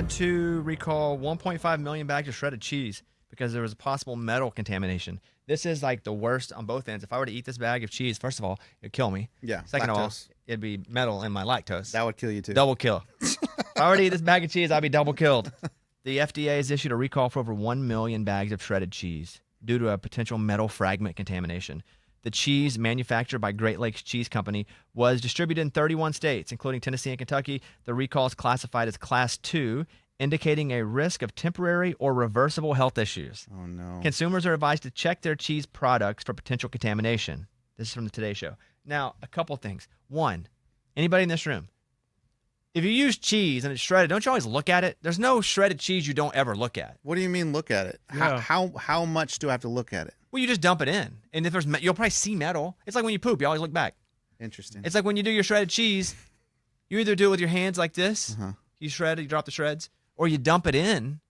to recall 1.5 million bags of shredded cheese because there was a possible metal contamination. This is like the worst on both ends. If I were to eat this bag of cheese, first of all, it'd kill me. Yeah. Second of all, lactose. it'd be metal in my lactose. That would kill you too. Double kill. If I were to eat this bag of cheese, I'd be double killed. The FDA has issued a recall for over 1 million bags of shredded cheese due to a potential metal fragment contamination. The cheese, manufactured by Great Lakes Cheese Company, was distributed in 31 states, including Tennessee and Kentucky. The recall is classified as Class 2, indicating a risk of temporary or reversible health issues. Oh, no. Consumers are advised to check their cheese products for potential contamination. This is from the Today Show. Now, a couple things. One, anybody in this room, if you use cheese and it's shredded, don't you always look at it? There's no shredded cheese you don't ever look at. What do you mean look at it? Yeah. How much do I have to look at it? Well, you just dump it in. And if there's, you'll probably see metal. It's like when you poop, you always look back. Interesting. It's like when you do your shredded cheese, you either do it with your hands like this, you shred it, you drop the shreds, or you dump it in.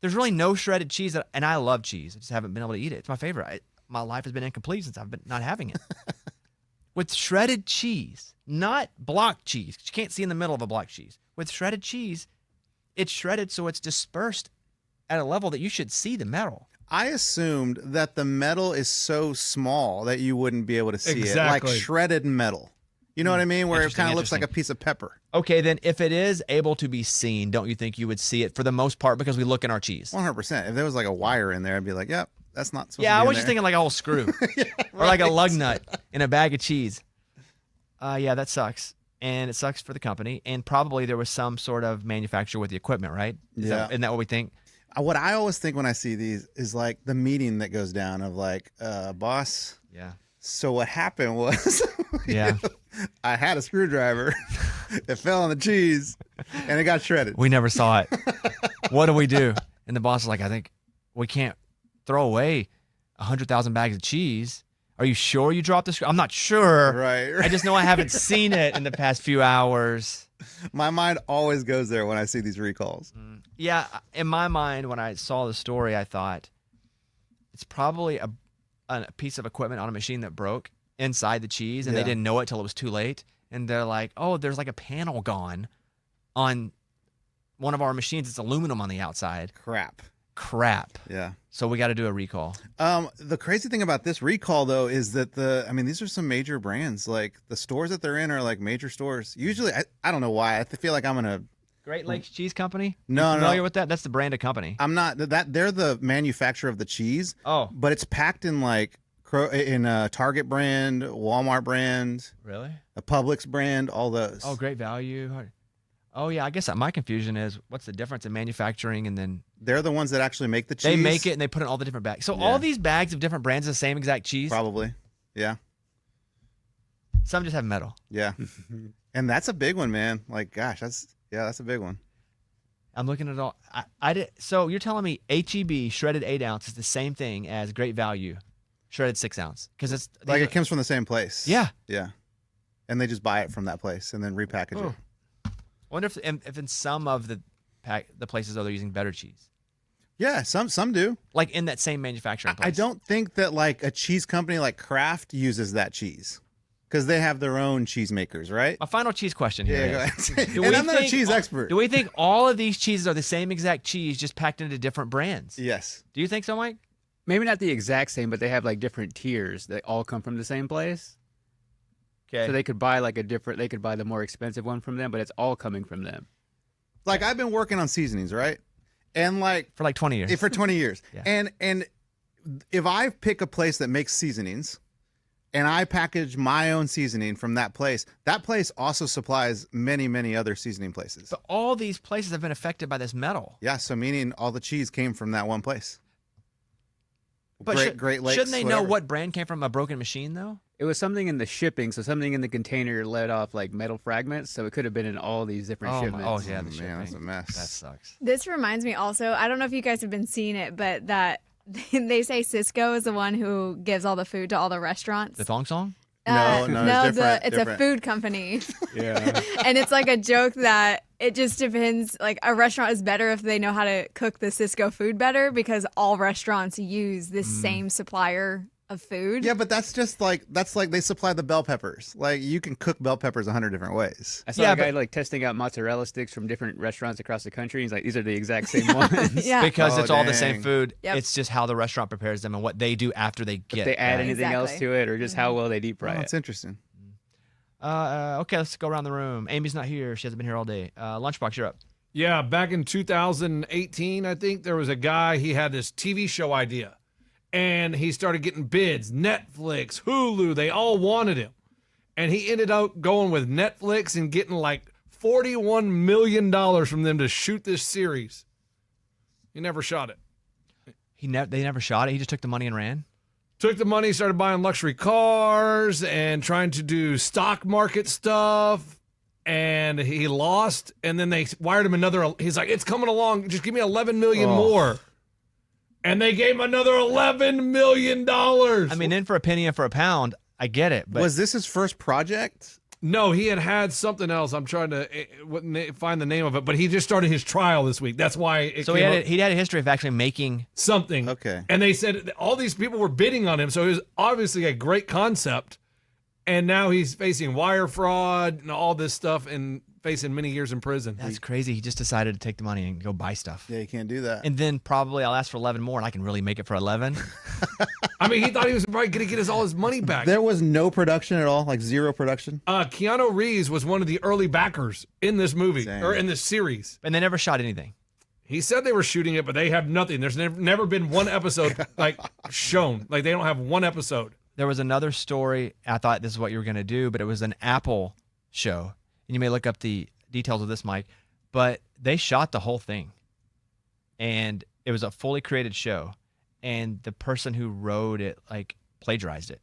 There's really no shredded cheese, and I love cheese. I just haven't been able to eat it. It's my favorite. My life has been incomplete since I've been not having it. With shredded cheese, not block cheese, 'cause you can't see in the middle of a block cheese. With shredded cheese, it's shredded so it's dispersed at a level that you should see the metal. I assumed that the metal is so small that you wouldn't be able to see it. Exactly. Like shredded metal. You know what I mean? Where it kind of looks like a piece of pepper. Okay, then if it is able to be seen, don't you think you would see it for the most part because we look in our cheese? 100%. If there was like a wire in there, I'd be like, yep, that's not supposed to be Yeah, I in was just there. thinking like a whole screw. Or like a lug nut in a bag of cheese. Yeah, that sucks. And it sucks for the company. And probably there was some sort of manufacturer with the equipment, right? Isn't that what we think? What I always think when I see these is like the meeting that goes down of like, boss. Yeah. So what happened was, Yeah. I had a screwdriver. It fell on the cheese, and it got shredded. We never saw it. What do we do? And the boss was like, I think we can't throw away 100,000 bags of cheese. Are you sure you dropped the screw? I'm not sure. Right. I just know I haven't seen it in the past few hours. My mind always goes there when I see these recalls. Yeah, in my mind, when I saw the story, I thought it's probably a piece of equipment on a machine that broke inside the cheese, and they didn't know it till it was too late. And they're like, oh, there's like a panel gone on one of our machines. It's aluminum on the outside. Crap. Yeah. So we got to do a recall. The crazy thing about this recall, though, is that these are some major brands. Like the stores that they're in are like major stores. Usually, I don't know why. I feel like I'm gonna. Great Lakes Cheese Company? No, you familiar with that? That's the brand of company. I'm not. They're the manufacturer of the cheese. Oh. But it's packed in like in a Target brand, Walmart brand, Really? a Publix brand, all those. Oh, Great Value. Oh, yeah. I guess my confusion is what's the difference in manufacturing and then They're the ones that actually make the cheese. they make it and they put it in all the different bags. So all these bags of different brands of the same exact cheese? Probably. Yeah. Some just have metal. Yeah. And that's a big one, man. Like, gosh, that's a big one. I'm looking at it all. I did. So you're telling me HEB shredded 8 ounce is the same thing as Great Value shredded 6 ounce? Because it's Like it comes from the same place. Yeah. Yeah. And they just buy it from that place and then repackage it. I wonder if in some of the places though they're using better cheese. Yeah, some do. Like in that same manufacturing place. I don't think that like a cheese company like Kraft uses that cheese because they have their own cheese makers, right? My final cheese question here Yeah, is, go ahead. And I'm not a cheese expert. Do we think all of these cheeses are the same exact cheese just packed into different brands? Yes. Do you think so, Mike? Maybe not the exact same, but they have like different tiers. They all come from the same place. Okay. So they could buy they could buy the more expensive one from them, but it's all coming from them. Like I've been working on seasonings, right? And like for like 20 years. For 20 years. Yeah. And if I pick a place that makes seasonings and I package my own seasoning from that place also supplies many, many other seasoning places. But all these places have been affected by this metal. Yeah, so meaning all the cheese came from that one place. But Great Lakes, shouldn't they whatever. know what brand came from a broken machine, though? It was something in the shipping, so something in the container let off like metal fragments, so it could have been in all these different shipments. Oh, yeah, the shipping. Man, that's a mess. That sucks. This reminds me also, I don't know if you guys have been seeing it, but that they say Cisco is the one who gives all the food to all the restaurants. The thong song? No, it's different. It's a food company. Yeah. And it's like a joke that it just depends. Like a restaurant is better if they know how to cook the Cisco food better because all restaurants use this same supplier of food. Yeah, but that's like they supply the bell peppers. Like you can cook bell peppers 100 different ways. I saw a guy like testing out mozzarella sticks from different restaurants across the country. He's like, these are the exact same ones. Yeah. Because Oh, it's all the dang. same food. Yep. It's just how the restaurant prepares them and what they do after they If get. they add right? anything else Exactly. to it, or just how well they deep fry Oh, it. that's interesting. Okay, let's go around the room. Amy's not here. She hasn't been here all day. Lunchbox, you're up. Yeah, back in 2018, I think there was a guy, he had this TV show idea and he started getting bids. Netflix, Hulu, they all wanted him. And he ended up going with Netflix and getting like $41 million from them to shoot this series. He never shot it. They never shot it. He just took the money and ran. Took the money, started buying luxury cars and trying to do stock market stuff. And he lost, and then they wired him another. He's like, it's coming along. Just give me 11 million more. And they gave him another $11 million. I mean, in for a penny and for a pound, I get it. But Was this his first project? No, he had something else. I'm trying to find the name of it, but he just started his trial this week. That's why it so came he had a history of actually making something. Okay. And they said all these people were bidding on him, so it was obviously a great concept. And now he's facing wire fraud and all this stuff and facing many years in prison. That's crazy. He just decided to take the money and go buy stuff. Yeah, you can't do that. And then probably I'll ask for 11 more and I can really make it for 11. I mean, he thought he was probably going to get all his money back. There was no production at all, like zero production. Keanu Reeves was one of the early backers in this movie Dang. or in this series. And they never shot anything. He said they were shooting it, but they have nothing. There's never been one episode like shown. Like they don't have one episode. There was another story. I thought this is what you were going to do, but it was an Apple show. And you may look up the details of this, Mike, but they shot the whole thing. And it was a fully created show. And the person who wrote it, like, plagiarized it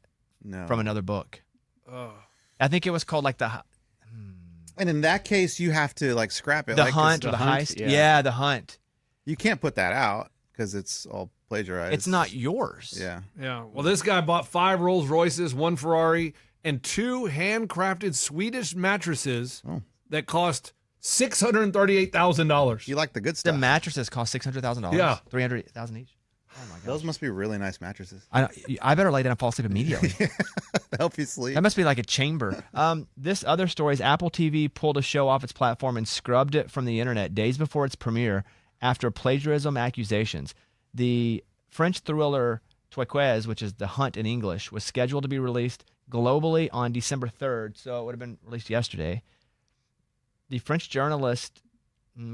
from another book. Oh. I think it was called, like, And in that case, you have to like scrap it. The like, Hunt or the Hunt, Heist. yeah. Yeah, The Hunt. You can't put that out because it's all plagiarized. It's not yours. Yeah. Yeah. Well, this guy bought 5 Rolls Royces, 1 Ferrari, and 2 handcrafted Swedish mattresses that cost $638,000. You like the good stuff. The mattresses cost $600,000. Yeah. $300,000 each. Oh, my God. Those must be really nice mattresses. I better lay down and fall asleep immediately. Help you sleep. That must be like a chamber. This other story is Apple TV pulled a show off its platform and scrubbed it from the internet days before its premiere after plagiarism accusations. The French thriller Turquoise, which is The Hunt in English, was scheduled to be released globally on December 3rd, so it would have been released yesterday. The French journalist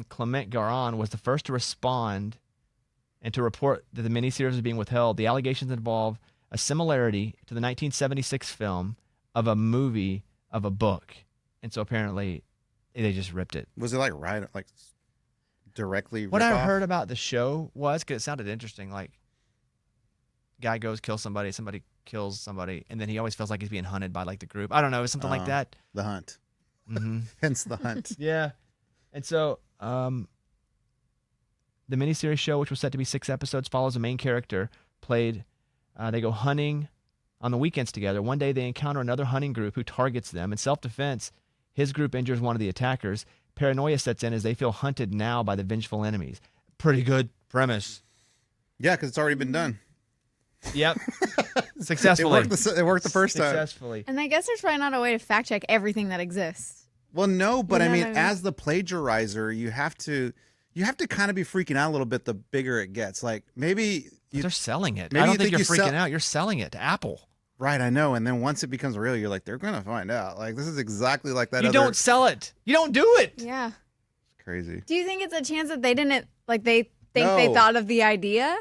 Clement Garon was the first to respond and to report that the miniseries was being withheld. The allegations involve a similarity to the 1976 film of a movie of a book. And so apparently they just ripped it. Was it like directly? What I rip-off? heard about the show was, because it sounded interesting, like guy goes, kills somebody, somebody kills somebody, and then he always feels like he's being hunted by like the group. I don't know, it was something like that. The Hunt. Mm-hmm. Hence the Hunt. Yeah. And so the miniseries show, which was set to be 6 episodes, follows a main character played. They go hunting on the weekends together. One day they encounter another hunting group who targets them. In self-defense, his group injures one of the attackers. Paranoia sets in as they feel hunted now by the vengeful enemies. Pretty good premise. Yeah, because it's already been done. Yep. Successfully. It worked the first time. Successfully. And I guess there's probably not a way to fact check everything that exists. Well, no, but You I know mean, what I mean? as the plagiarizer, you have to kind of be freaking out a little bit the bigger it gets. Like maybe They're selling it. maybe I don't you think think you're you freaking sell- out. You're selling it to Apple. right, I know. And then once it becomes real, you're like, they're gonna find out. Like this is exactly like that. You other... don't sell it. You don't do it. Yeah. Crazy. Do you think it's a chance that they didn't, like, they think they No. thought of the idea?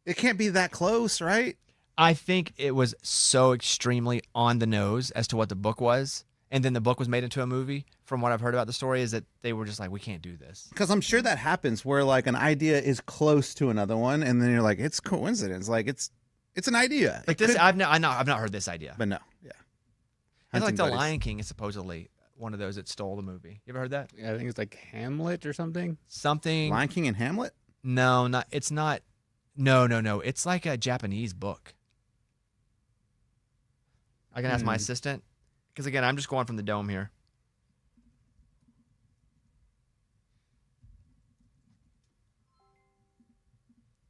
It can't be that close, right? I think it was so extremely on the nose as to what the book was. And then the book was made into a movie. From what I've heard about the story is that they were just like, we can't do this. Because I'm sure that happens where like an idea is close to another one, and then you're like, it's coincidence. Like it's an idea. Like It this, could- I've not heard this idea. but no, yeah. It's like Hunting The buddies. Lion King is supposedly one of those that stole the movie. You ever heard that? Yeah, I think it's like Hamlet or something. Something. Lion King and Hamlet. No, not. It's not. No. It's like a Japanese book. I can ask my assistant, because again, I'm just going from the dome here.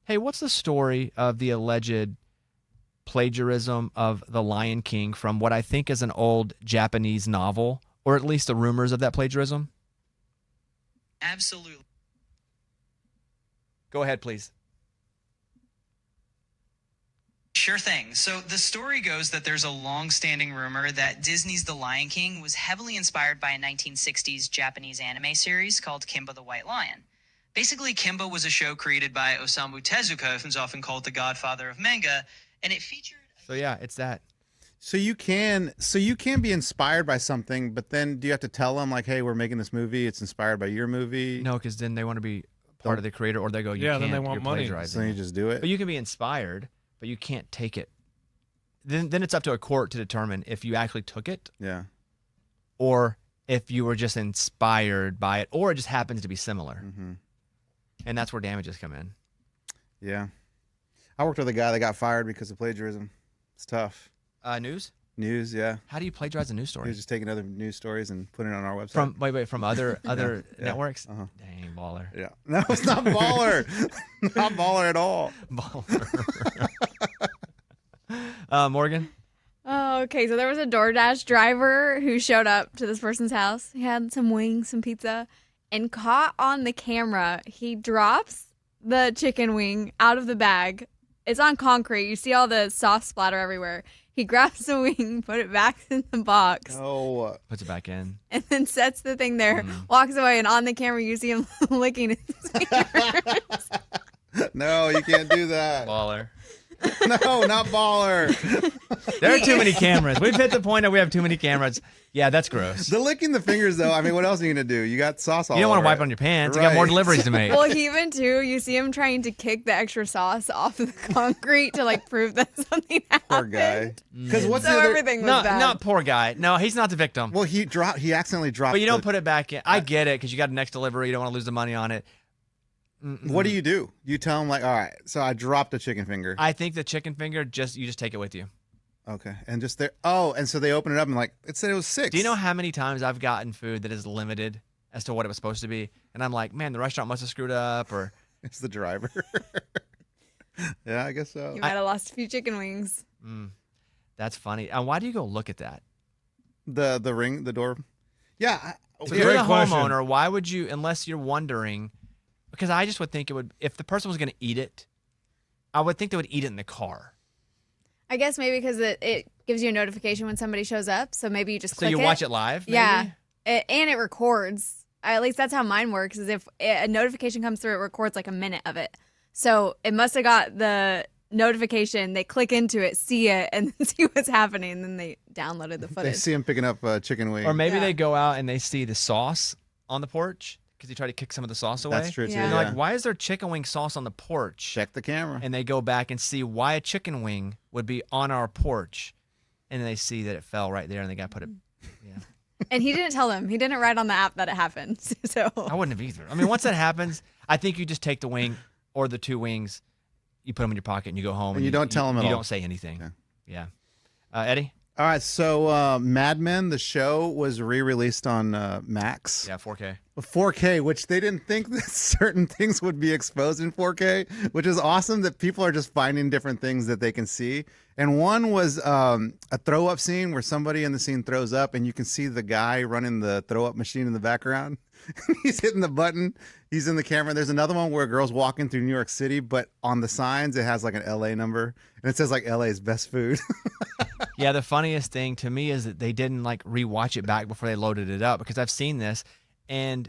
Hey, what's the story of the alleged plagiarism of The Lion King from what I think is an old Japanese novel, or at least the rumors of that plagiarism? Absolutely. Go ahead, please. Sure thing. So the story goes that there's a long-standing rumor that Disney's The Lion King was heavily inspired by a 1960s Japanese anime series called Kimba the White Lion. Basically, Kimba was a show created by Osamu Tezuka, who's often called the godfather of manga, and it featured... So yeah, it's that. So you can be inspired by something, but then do you have to tell them like, hey, we're making this movie, it's inspired by your movie? No, because then they want to be part of the creator, or they go, you Yeah, can't, then they want you're money. plagiarizing. So you just do it. But you can be inspired, but you can't take it. Then it's up to a court to determine if you actually took it, Yeah. or if you were just inspired by it, or it just happens to be similar. Mm-hmm. And that's where damages come in. Yeah. I worked with a guy that got fired because of plagiarism. It's tough. News? News, yeah. How do you plagiarize a news He story? was just taking other news stories and putting it on our website. From other Yeah. networks? Uh-huh. Dang, baller. Yeah. No, it's not baller. Not baller at all. Baller. Morgan? Oh, okay. So there was a DoorDash driver who showed up to this person's house. He had some wings, some pizza, and caught on the camera. He drops the chicken wing out of the bag. It's on concrete. You see all the sauce splatter everywhere. He grabs the wing, put it back in the box, Oh, Puts it back in. and then sets the thing there, walks away, and on the camera you see him licking his fingers. no, you can't do that. Baller. No, not baller. There are too many cameras. We've hit the point that we have too many cameras. Yeah, that's gross. The licking the fingers, though. I mean, what else are you gonna do? You got sauce all You don't want to over wipe it. on your pants. You got Right. more deliveries to make. Well, even too, you see him trying to kick the extra sauce off the concrete to like prove that something happened. Poor guy. Because what's So the other? everything was No, bad. not poor guy. No, he's not the victim. Well, he accidentally dropped. But you don't the- put it back in. I get it because you got a next delivery. You don't want to lose the money on it. What do? You tell him like, all right, so I dropped a chicken finger. I think the chicken finger you just take it with you. Okay, and just there. Oh, and so they open it up and like it said it was 6. Do you know how many times I've gotten food that is limited as to what it was supposed to be, and I'm like, man, the restaurant must have screwed up, or It's the driver. Yeah, I guess so. You might have lost a few chicken wings. that's funny. And why do you go look at that? The ring, the door. Yeah. If a you're great the question. homeowner, why would you, unless you're wondering, because I just would think it would, if the person was going to eat it, I would think they would eat it in the car. I guess maybe because it gives you a notification when somebody shows up. So maybe you just So click you watch it live? Maybe? Yeah. And it records. At least that's how mine works, is if a notification comes through, it records like a minute of it. So it must have got the notification. They click into it, see it, and then see what's happening. And then they downloaded the They footage. see him picking up chicken wing. Or maybe Yeah. they go out and they see the sauce on the porch because he tried to kick some of the sauce away. That's true too. Yeah. And Yeah. they're like, why is there chicken wing sauce on the porch? Check the camera. And they go back and see why a chicken wing would be on our porch. And then they see that it fell right there and they got to put it. Yeah. And he didn't tell them. He didn't write on the app that it happened. So I wouldn't have either. I mean, once that happens, I think you just take the wing or the 2 wings, you put them in your pocket and you go home. And you don't tell them at You all. don't say anything. Okay. Yeah. Eddie? All right, so Mad Men, the show, was re-released on Max. Yeah, 4K. 4K, which they didn't think that certain things would be exposed in 4K, which is awesome that people are just finding different things that they can see. And one was a throw up scene where somebody in the scene throws up and you can see the guy running the throw up machine in the background. He's hitting the button. He's in the camera. There's another one where a girl's walking through New York City, but on the signs, it has like an LA number and it says like LA's best food. Yeah, the funniest thing to me is that they didn't like rewatch it back before they loaded it up because I've seen this. And,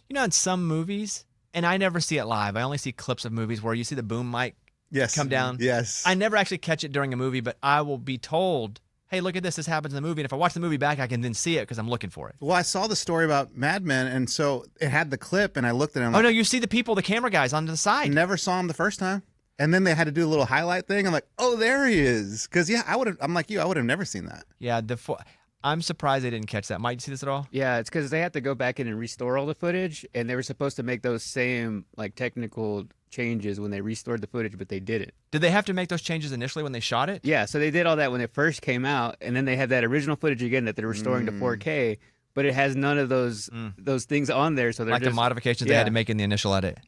you know, in some movies, and I never see it live, I only see clips of movies where you see the boom mic Yes. come down. Yes. I never actually catch it during a movie, but I will be told, hey, look at this. This happens in the movie. And if I watch the movie back, I can then see it because I'm looking for it. Well, I saw the story about Mad Men, and so it had the clip, and I looked at it. I'm Oh, like, no, you see the people, the camera guys on the I side. never saw him the first time. And then they had to do a little highlight thing. I'm like, oh, there he is. Because, yeah, I'm like you. I would have never seen that. Yeah, I'm surprised they didn't catch that. Mike, you see this at all? Yeah, it's because they had to go back in and restore all the footage, and they were supposed to make those same like technical changes when they restored the footage, but they didn't. Did they have to make those changes initially when they shot it? Yeah, so they did all that when it first came out, and then they had that original footage again that they're restoring to 4K, but it has none of those things on there. So they're Like the just modifications they had to make in the initial edit.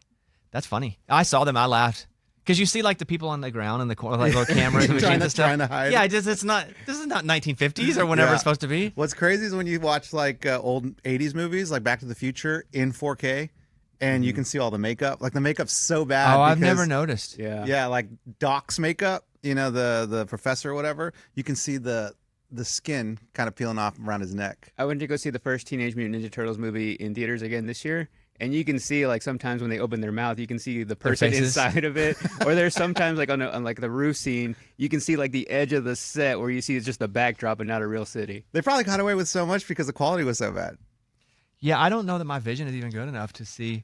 That's funny. I saw them. I laughed Because you see like the people on the ground in the corner, like little cameras and machines and stuff. trying to hide. Yeah, this is not 1950s or whenever Yeah. it's supposed to be. What's crazy is when you watch like old 80s movies, like Back to the Future in 4K, and you can see all the makeup. Like the makeup's so bad. Oh, I've because- never noticed. Yeah. Yeah, like Doc's makeup, the professor or whatever. You can see the skin kind of peeling off around his neck. I went to go see the first Teenage Mutant Ninja Turtles movie in theaters again this year. And you can see, like, sometimes when they open their mouth, you can see the person faces. inside of it. Or there's sometimes, like, on like the roof scene, you can see, like, the edge of the set where you see it's just a backdrop and not a real city. They probably got away with so much because the quality was so bad. Yeah, I don't know that my vision is even good enough to see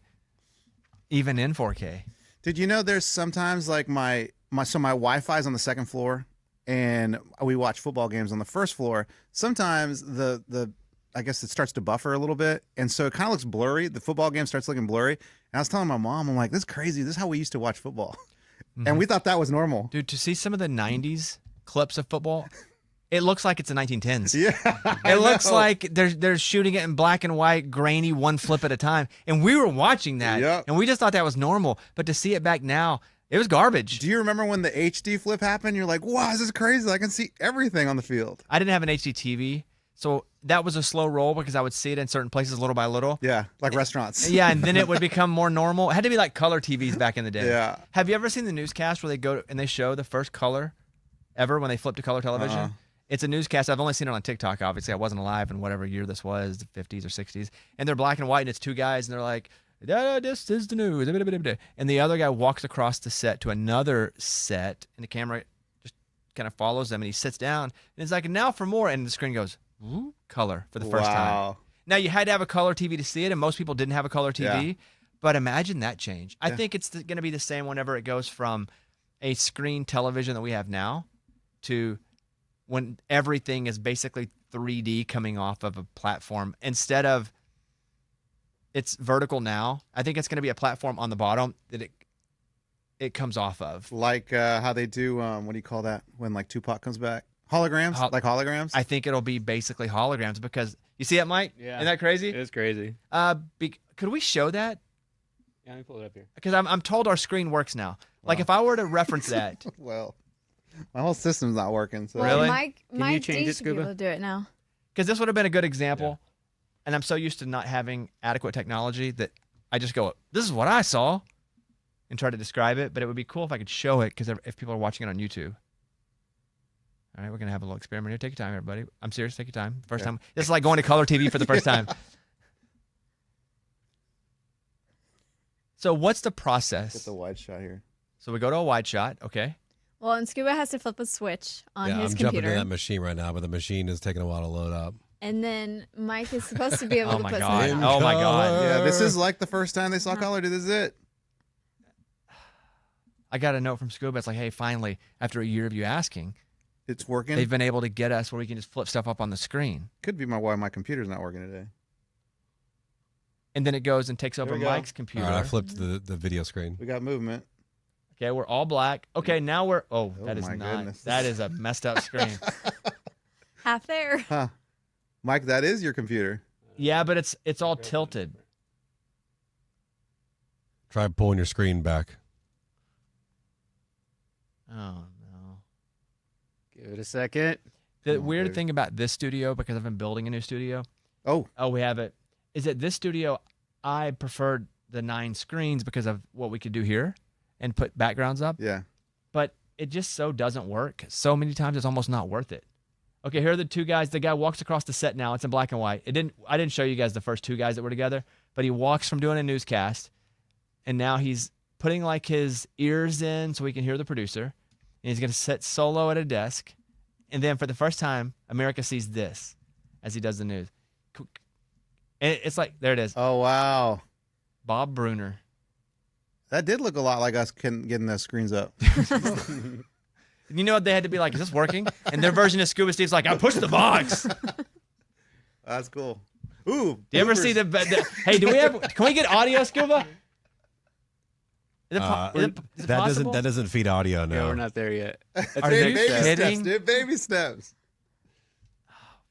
even in 4K. Did you know there's sometimes like my Wi-Fi is on the second floor, and we watch football games on the first floor. Sometimes the I guess it starts to buffer a little bit, and so it kind of looks blurry. The football game starts looking blurry. And I was telling my mom, I'm like, this is crazy. This is how we used to watch football, and we thought that was normal. Dude, to see some of the 90s clips of football, it looks like it's the 1910s. Yeah, It looks like they're shooting it in black and white, grainy, one flip at a time. And we were watching that, Yep. and we just thought that was normal. But to see it back now, it was garbage. Do you remember when the HD flip happened? You're like, wow, this is crazy. I can see everything on the field. I didn't have an HD TV, so that was a slow roll because I would see it in certain places little by little. Yeah, like restaurants. Yeah, and then it would become more normal. It had to be like color TVs back in the day. Yeah. Have you ever seen the newscast where they go and they show the first color ever when they flip to color television? Uh-uh. It's a newscast. I've only seen it on TikTok, obviously. I wasn't alive in whatever year this was, the 50s or 60s. And they're black and white, and it's two guys, and they're like, this is the news. And the other guy walks across the set to another set, and the camera just kind of follows them, and he sits down, and it's like, now for more. And the screen goes, ooh, color for the first time. Wow. Now, you had to have a color TV to see it, and most people didn't have a color TV. Yeah. But imagine that change. I Yeah. think it's going to be the same whenever it goes from a screen television that we have now to when everything is basically 3D coming off of a platform. Instead of it's vertical now, I think it's going to be a platform on the bottom that it comes off of. Like how they do, what do you call that? When like Tupac comes back? Holograms? Like holograms? I think it'll be basically holograms because you see it, Mike? Yeah. Isn't that crazy? It is crazy. Could we show that? Yeah, let me pull it up here. Because I'm told our screen works now. Like if I were to reference that, Well, my whole system's not working. So. Really? Mike you change D it, should be able Scuba? to do it now. because this would have been a good example, and I'm so used to not having adequate technology that I just go, this is what I saw, and try to describe it. But it would be cool if I could show it because if people are watching it on YouTube. All right, we're going to have a little experiment here. Take your time, everybody. I'm serious. Take your time. First time. This is like going to color TV for the first time. So what's the process? Get the wide shot here. So we go to a wide shot, okay? Well, and Scuba has to flip a switch on Yeah, his I'm jumping computer. to that machine right now, but the machine is taking a while to load up. And then Mike is supposed to be able Oh to my put God. something Oh on. my God. Yeah, this is like the first time they saw color. This is it. I got a note from Scuba. It's like, hey, finally, after a year of you asking, It's working. they've been able to get us where we can just flip stuff up on the screen. Could be why my computer's not working today. And then it goes and takes over There we go. Mike's All computer. right, I flipped the video screen. We got movement. Okay, we're all black. Okay, now we're that is my not goodness. that is a messed up screen. Half there. Huh. Mike, that is your computer. Yeah, but it's all tilted. Try pulling your screen back. Oh no. Give it a second. The Oh, weird baby. thing about this studio, because I've been building a new studio. Oh, We have it. Is that this studio I preferred the 9 screens because of what we could do here and put backgrounds up. yeah. But it just so doesn't work. So many times it's almost not worth it. Okay, here are the two guys. The guy walks across the set now. It's in black and white. I didn't show you guys the first two guys that were together, but he walks from doing a newscast, and now he's putting like his ears in so he can hear the producer, and he's gonna sit solo at a desk, and then for the first time, America sees this as he does the news. And it's like there it is, Oh, wow. Bob Bruner. That did look a lot like us getting the screens up. You know what they had to be like? Is this working? And their version of Scuba Steve's like, I pushed the box. That's cool. Ooh. Do you ever see the hey, can we get audio, Scuba? Is it possible? That doesn't feed audio now. Yeah, we're not there yet. That's Are baby they steps. kidding? steps, dude. Baby steps.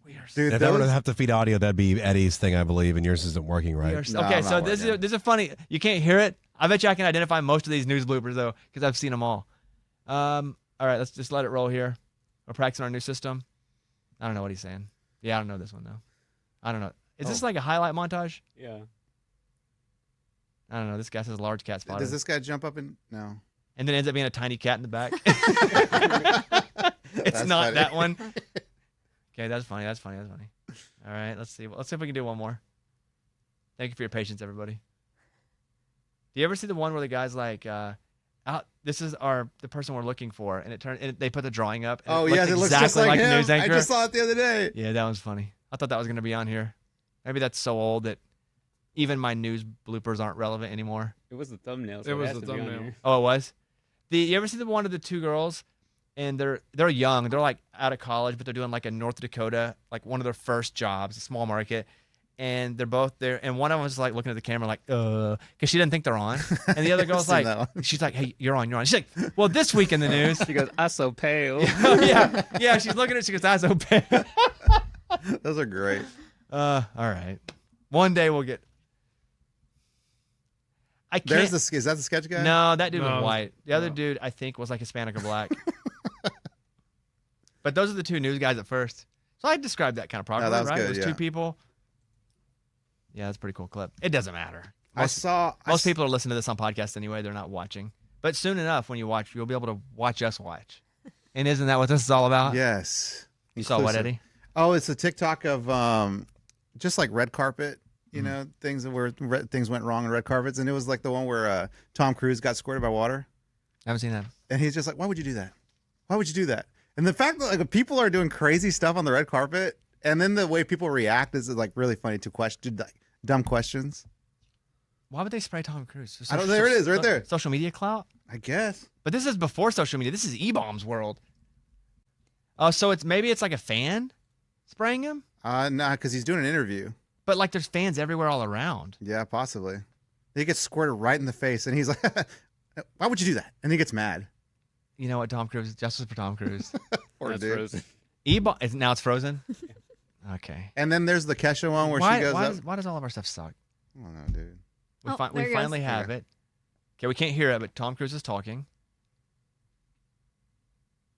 We are Dude, If that would those- have to feed audio, that'd be Eddie's thing, I believe, and yours isn't working right. okay, No, I'm so not this working. is a funny. You can't hear it, I bet you I can identify most of these news bloopers though, because I've seen them all. All right, let's just let it roll here. We're practicing our new system. I don't know what he's saying. Yeah, I don't know this one though. I don't know. Is this like a highlight montage? Yeah. I don't know. This guy says large cat spotted. Does this guy jump up and no? And then ends up being a tiny cat in the back. It's That's not funny. that one. Okay, that's funny. That's funny. That's funny. All right, let's see. Let's see if we can do one more. Thank you for your patience, everybody. Do you ever see the one where the guy's like, "This is the person we're looking for," and they put the drawing up. And Oh it yeah, looked it looks exactly just like the him. news I anchor. just saw it the other day. Yeah, that was funny. I thought that was gonna be on here. Maybe that's so old that even my news bloopers aren't relevant anymore. It was the thumbnail. So It was has the to be on thumbnail. there. Oh, it was. You ever see the one of the two girls, and they're young, they're like out of college, but they're doing like a North Dakota, like one of their first jobs, a small market, and they're both there, and one of them was like looking at the camera like, because she didn't think they're on, and the other girl's Seen like, that one. she's like, hey, you're on. She's like, well, this week in the news. She goes, "I'm so pale." yeah, she's looking at it, she goes, that's okay. Those are great. All right, one day we'll get. I can't. Is that the sketch guy? No, that dude No. was white. The other No. dude, I think, was like Hispanic or black. But those are the two news guys at first. So I described that kind of properly, that was right? good, It was yeah. two people. Yeah, that's a pretty cool clip. It doesn't matter. Most Most people are listening to this on podcast anyway. They're not watching. But soon enough, when you watch, you'll be able to watch us watch. And isn't that what this is all about? Yes. You saw what, Inclusive. Eddie? Oh, it's a TikTok of just like red carpet, you Mm-hmm. know, things where things went wrong on red carpets, and it was like the one where Tom Cruise got squirted by water, I haven't seen that. and he's just like, "Why would you do that? Why would you do that?" And the fact that like people are doing crazy stuff on the red carpet, and then the way people react is like really funny to like dumb questions. Why would they spray Tom Cruise? I don't- there it is, right there. Social media clout? I guess. But this is before social media. This is E-Bomb's world. Oh, so maybe it's like a fan spraying him? Nah, because he's doing an interview. But like there's fans everywhere all around. Yeah, possibly. He gets squirted right in the face, and he's like, "Why would you do that?" And he gets mad. You know what, Tom Cruise? Justice for Tom Cruise. Poor That's dude. frozen. E-Bomb, now it's frozen? Okay. And then there's the Kesha one where she goes up. Why does all of our stuff suck? I don't know, dude. We, Oh, we there it finally goes. have it. Okay, we can't hear it, but Tom Cruise is talking.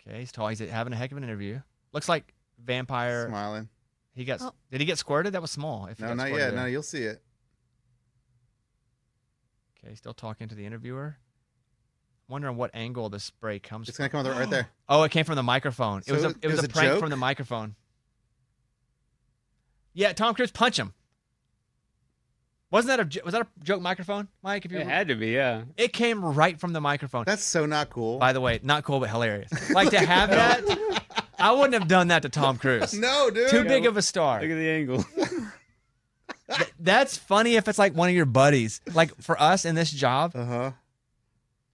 Okay, he's having a heck of an interview. Looks like vampire. Smiling. Did he get squirted? That was small. If he No, got not squirted yet. there. No, you'll see it. Okay, still talking to the interviewer. Wondering what angle the spray comes It's from. gonna come right there. Oh, it came from the microphone. So it was a prank joke? from the microphone. Yeah, Tom Cruise, punch him. Was that a joke microphone, Mike? If you It had to be, yeah. it came right from the microphone. That's so not cool. By the way, not cool but hilarious. Like to have that, I wouldn't have done that to Tom Cruise. No, dude. Too big of a star. Look at the angle. That's funny if it's like one of your buddies. Like for us in this job, Uh huh.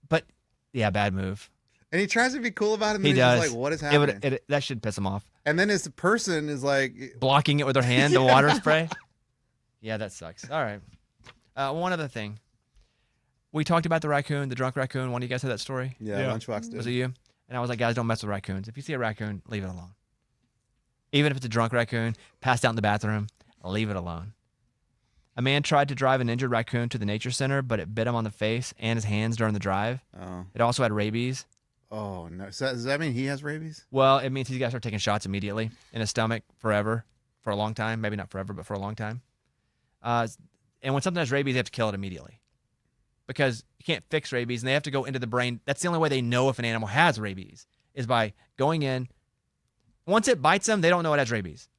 but yeah, bad move. And he tries to be cool about it. And He then does. He's just like, "What is It happening?" would that should piss him off. And then his person is like, Blocking it with their hand, the water spray. Yeah, that sucks. All right. One other thing. We talked about the raccoon, the drunk raccoon. One of you guys had that story? "Yeah, Yeah. Lunchbox Was did." it you? And I was like, guys, don't mess with raccoons. If you see a raccoon, leave it alone. Even if it's a drunk raccoon, passed out in the bathroom, leave it alone. A man tried to drive an injured raccoon to the nature center, but it bit him on the face and his hands during the drive. Oh, It also had rabies. oh no. So does that mean he has rabies? Well, it means he's got to start taking shots immediately in his stomach forever, for a long time. Maybe not forever, but for a long time. And when something has rabies, they have to kill it immediately because you can't fix rabies, and they have to go into the brain. That's the only way they know if an animal has rabies is by going in. Once it bites them, they don't know it has rabies.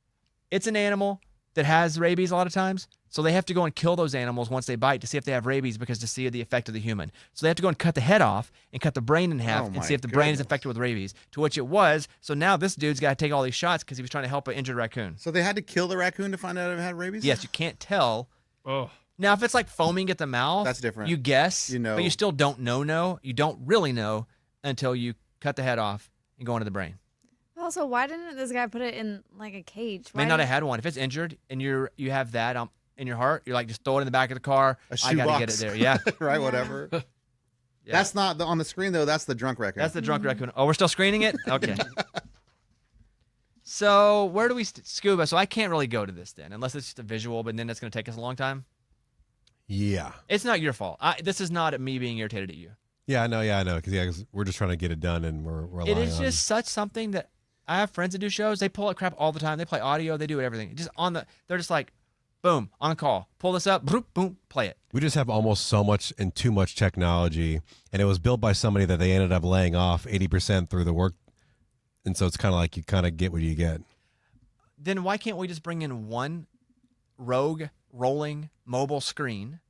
It's an animal that has rabies a lot of times, so they have to go and kill those animals once they bite to see if they have rabies because to see the effect of the human. So they have to go and cut the head off and cut the brain in half Oh and my see if the brain is goodness. affected with rabies, to which it was. So now this dude's got to take all these shots because he was trying to help an injured raccoon. So they had to kill the raccoon to find out if it had rabies? Yes, you can't tell. Oh, Now, if it's like foaming at the mouth, That's different. You guess, You know. but you still don't know. You don't really know until you cut the head off and go into the brain. Also, why didn't this guy put it in like a cage? May not have had one. If it's injured and you have that in your heart, you're like, just throw it in the back of the car. A I got to get shoebox. it there. Yeah. right, Yeah. whatever. Yeah. That's not on the screen though. That's the drunk raccoon. That's the drunk raccoon. Oh, we're still screening it? Okay. So where do we scuba? So I can't really go to this then, unless it's just a visual, but then it's going to take us a long time. Yeah. It's not your fault. This is not me being irritated at you. Yeah, I know. Because we're just trying to get it done, and we're It relying is on. just such something that I have friends that do shows. They pull up crap all the time. They play audio. They do everything. Just they're just like, boom, on call. Pull this up, boom, boom, play it. We just have almost so much and too much technology, and it was built by somebody that they ended up laying off 80% through the work, and so it's kind of like you kind of get what you get. Then why can't we just bring in one rogue rolling mobile screen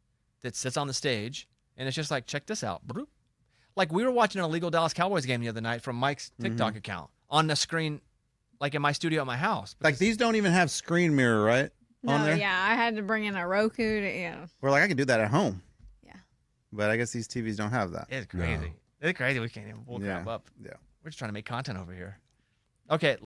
that sits on the stage, and it's just like, check this out. Boop. Like we were watching an illegal Dallas Cowboys game the other night from Mike's TikTok account on the screen, like in my studio at my house. Like these don't even have screen mirror, right? On No, there. yeah, I had to bring in a Roku to, We're like, I can do that at home. Yeah. But I guess these TVs don't have that. It's crazy. It's crazy. We can't even pull crap up. Yeah. We're just trying to make content over here. Okay,